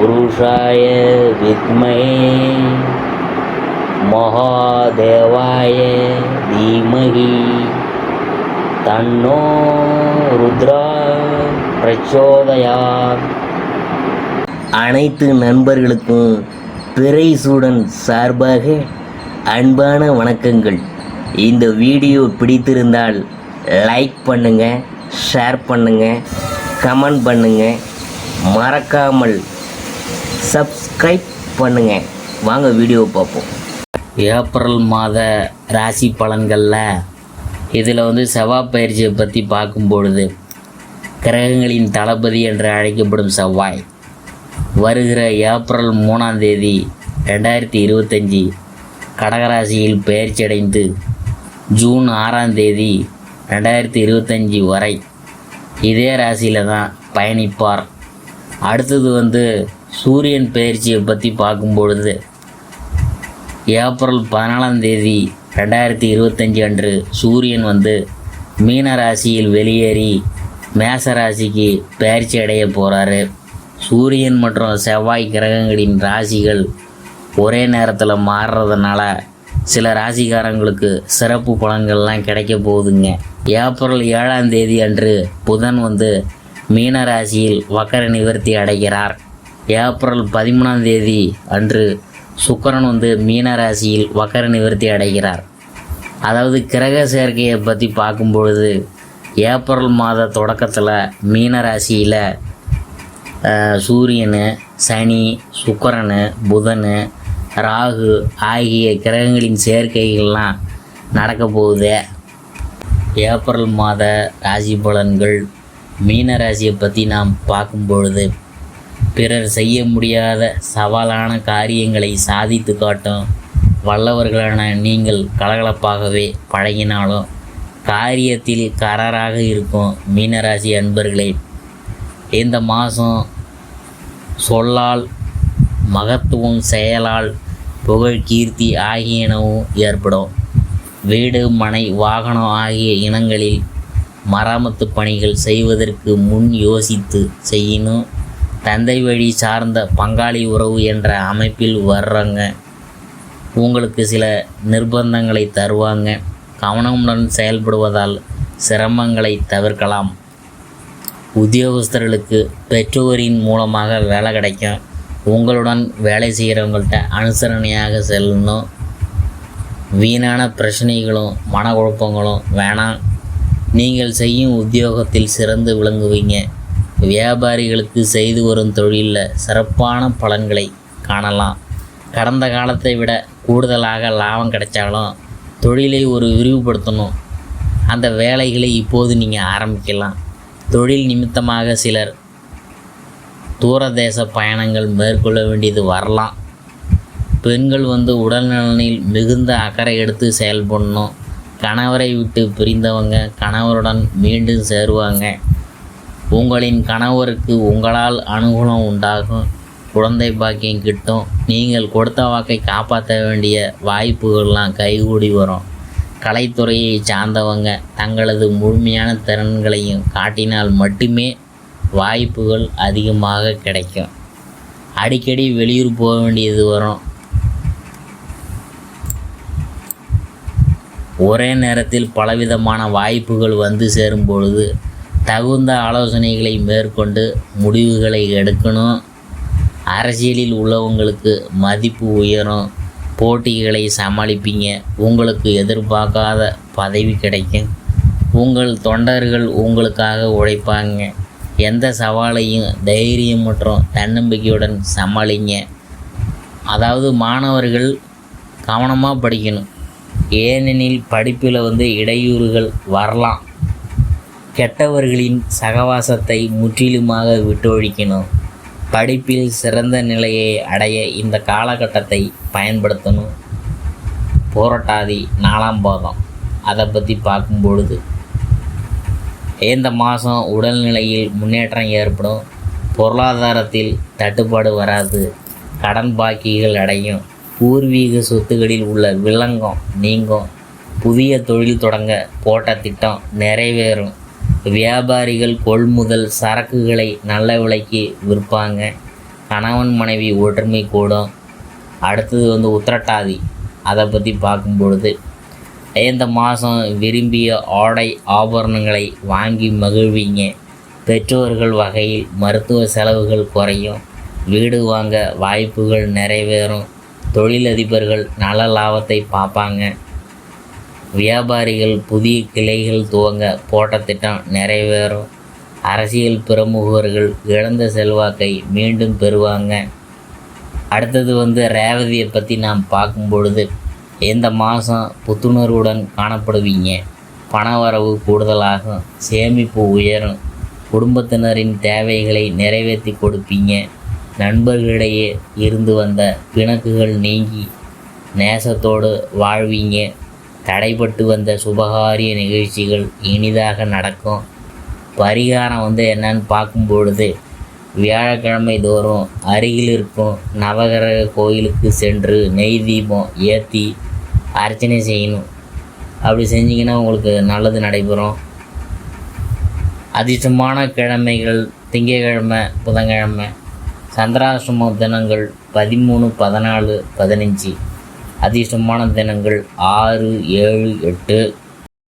पुरुषाय विद्महे महादेवाय धीमहि तन्नो रुद्रा प्रचोदयात्. அனைத்து நண்பர்களுக்கும் பிறைசூடன் சார்பாக அன்பான வணக்கங்கள். இந்த வீடியோ பிடித்திருந்தால் லைக் பண்ணுங்கள், ஷேர் பண்ணுங்கள், கமெண்ட் பண்ணுங்கள், மறக்காமல் சப்ஸ்கிரைப் பண்ணுங்கள். வாங்க வீடியோ பார்ப்போம். ஏப்ரல் மாத ராசி பலன்களில் இதில் செவ்வாய் பயிற்சியை பற்றி பார்க்கும்பொழுது, கிரகங்களின் தளபதி என்று அழைக்கப்படும் செவ்வாய் வருகிற ஏப்ரல் 3ஆம் தேதி 2025 கடகராசியில் பெயர்ச்சியடைந்து ஜூன் 6ஆம் தேதி 2025 வரை இதே ராசியில் தான் பயணிப்பார். அடுத்தது சூரியன் பெயர்ச்சியை பற்றி பார்க்கும்பொழுது, ஏப்ரல் 14ஆம் தேதி 2025 அன்று சூரியன் மீன ராசியில் வெளியேறி மேச ராசிக்கு பெயர்ச்சி அடைய போகிறாரு. சூரியன் மற்றும் செவ்வாய் கிரகங்களின் ராசிகள் ஒரே நேரத்தில் மாறுறதுனால சில ராசிக்காரங்களுக்கு சிறப்பு பலன்கள்லாம் கிடைக்க போகுதுங்க. ஏப்ரல் 7ஆம் தேதி அன்று புதன் மீன ராசியில் வக்கர நிவர்த்தி அடைகிறார். ஏப்ரல் 13ஆம் தேதி அன்று சுக்கிரன் மீன ராசியில் வக்கர நிவர்த்தி அடைகிறார். அதாவது கிரக சேர்க்கையை பற்றி பார்க்கும்பொழுது, ஏப்ரல் மாத தொடக்கத்தில் மீன ராசியில் சூரியன், சனி, சுக்கிரன், புதன், ராகு ஆகிய கிரகங்களின் சேர்க்கைகள்லாம் நடக்க போகுது. ஏப்ரல் மாத ராசி பலன்கள் மீன ராசியை பற்றி நாம் பார்க்கும்பொழுது, பிறர் செய்ய முடியாத சவாலான காரியங்களை சாதித்து காட்டும் வல்லவர்களான நீங்கள் கலகலப்பாகவே பழகினாலும் காரியத்தில் கராராக இருக்கும் மீனராசி அன்பர்களே, இந்த மாதம் சொல்லால் மகத்துவம், செயலால் புகழ், கீர்த்தி ஆகியனவும் ஏற்படும். வீடு, மனை, வாகனம் ஆகிய இனங்களில் மராமத்து பணிகள் செய்வதற்கு முன் யோசித்து செய்யணும். தந்தை வழி சார்ந்த பங்காளி உறவு என்ற அமைப்பில் வர்றவங்க உங்களுக்கு சில நிர்பந்தங்களை தருவாங்க. கவனமுடன் செயல்படுவதால் சிரமங்களை தவிர்க்கலாம். உத்தியோகஸ்தர்களுக்கு பெற்றோரின் மூலமாக வேலை கிடைக்கும். உங்களுடன் வேலை செய்கிறவங்கள்ட்ட அனுசரணையாக செல்லணும். வீணான பிரச்சனைகளும் மனக்குழப்பங்களும் வேணாம். நீங்கள் செய்யும் உத்தியோகத்தில் சிறந்து விளங்குவீங்க. வியாபாரிகளுக்கு செய்து வரும் தொழிலில் சிறப்பான பலன்களை காணலாம். கடந்த காலத்தை விட கூடுதலாக லாபம் கிடைச்சாலும் தொழிலை விரிவுபடுத்தணும். அந்த வேலைகளை இப்போது நீங்கள் ஆரம்பிக்கலாம். தொழில் நிமித்தமாக சிலர் தூரதேச பயணங்கள் மேற்கொள்ள வேண்டியது வரலாம். பெண்கள் உடல்நலனில் மிகுந்த அக்கறை எடுத்து செயல்படணும். கணவரை விட்டு பிரிந்தவங்க கணவருடன் மீண்டும் சேருவாங்க. உங்களின் கணவருக்கு உங்களால் அனுகூலம் உண்டாகும். குழந்தை பாக்கியம் கிட்டும். நீங்கள் கொடுத்த வாக்கை காப்பாற்ற வேண்டிய வாய்ப்புகள்லாம் கைகூடி வரும். கலைத்துறையை சார்ந்தவங்க தங்களது முழுமையான திறன்களையும் காட்டினால் மட்டுமே வாய்ப்புகள் அதிகமாக கிடைக்கும். அடிக்கடி வெளியூர் போக வேண்டியது வரும். ஒரே நேரத்தில் பலவிதமான வாய்ப்புகள் சேரும் பொழுது தகுந்த ஆலோசனைகளை மேற்கொண்டு முடிவுகளை எடுக்கணும். அரசியலில் உள்ளவங்களுக்கு மதிப்பு உயரும். போட்டிகளை சமாளிப்பீங்க. உங்களுக்கு எதிர்பார்க்காத பதவி கிடைக்கும். உங்கள் தொண்டர்கள் உங்களுக்காக உழைப்பாங்க. எந்த சவாலையும் தைரியம் மற்றும் தன்னம்பிக்கையுடன் சமாளிங்க. அதாவது மாணவர்கள் கவனமாக படிக்கணும். ஏனெனில் படிப்பில் இடையூறுகள் வரலாம். கெட்டவர்களின் சகவாசத்தை முற்றிலுமாக விட்டொழிக்கணும். படிப்பில் சிறந்த நிலையை அடைய இந்த காலகட்டத்தை பயன்படுத்தணும். போராட்டாதி 4ஆம் பாதம் அதை பற்றி பார்க்கும்பொழுது, இந்த மாதம் உடல்நிலையில் முன்னேற்றம் ஏற்படும். பொருளாதாரத்தில் தட்டுப்பாடு வராது. கடன் பாக்கிகள் அடையும். பூர்வீக சொத்துகளில் உள்ள வில்லங்கம் நீங்கும். புதிய தொழில் தொடங்க போட்ட திட்டம் நிறைவேறும். வியாபாரிகள் கொள்முதல் சரக்குகளை நல்ல விலைக்கு விற்பாங்க. கணவன் மனைவி ஒற்றுமை கூடும். அடுத்தது வந்து உத்திரட்டாதி, அதை பற்றி பார்க்கும் பொழுது இந்த மாதம் விரும்பிய ஆடை ஆபரணங்களை வாங்கி மகிழ்வீங்க. பெற்றோர்கள் வகையில் மருத்துவ செலவுகள் குறையும். வீடு வாங்க வாய்ப்புகள் நிறைவேறும். தொழிலதிபர்கள் நல்ல லாபத்தை பார்ப்பாங்க. வியாபாரிகள் புதிய கிளைகள் துவங்க போட்ட திட்டம் நிறைவேறும். அரசியல் பிரமுகர்கள் இழந்த செல்வாக்கை மீண்டும் பெறுவாங்க. அடுத்தது வந்து ரேவதியை பற்றி நாம் பார்க்கும் பொழுது இந்த மாதம் புத்துணர்வுடன் காணப்படுவீங்க. பணவரவு கூடுதலாகும். சேமிப்பு உயரும். குடும்பத்தினரின் தேவைகளை நிறைவேற்றி கொடுப்பீங்க. நண்பர்களிடையே இருந்து வந்த பிணக்குகள் நீங்கி நேசத்தோடு வாழ்வீங்க. தடைப்பட்டு வந்த சுபகாரிய நிகழ்ச்சிகள் இனிதாக நடக்கும். பரிகாரம் வந்து என்னன்னு பார்க்கும் பொழுது வியாழக்கிழமை தோறும் அருகில் இருக்கும் நவகிரக கோயிலுக்கு சென்று நெய் தீபம் ஏற்றி அர்ச்சனை செய்யணும். அப்படி செஞ்சிங்கன்னா உங்களுக்கு நல்லது நடைபெறும். அதிர்ஷ்டமான கிழமைகள் திங்கட்கிழமை, புதன்கிழமை. சந்திராஷ்டம தினங்கள் 13, 14, 15. அதிர்ஷ்டமான தினங்கள் 6, 7, 8.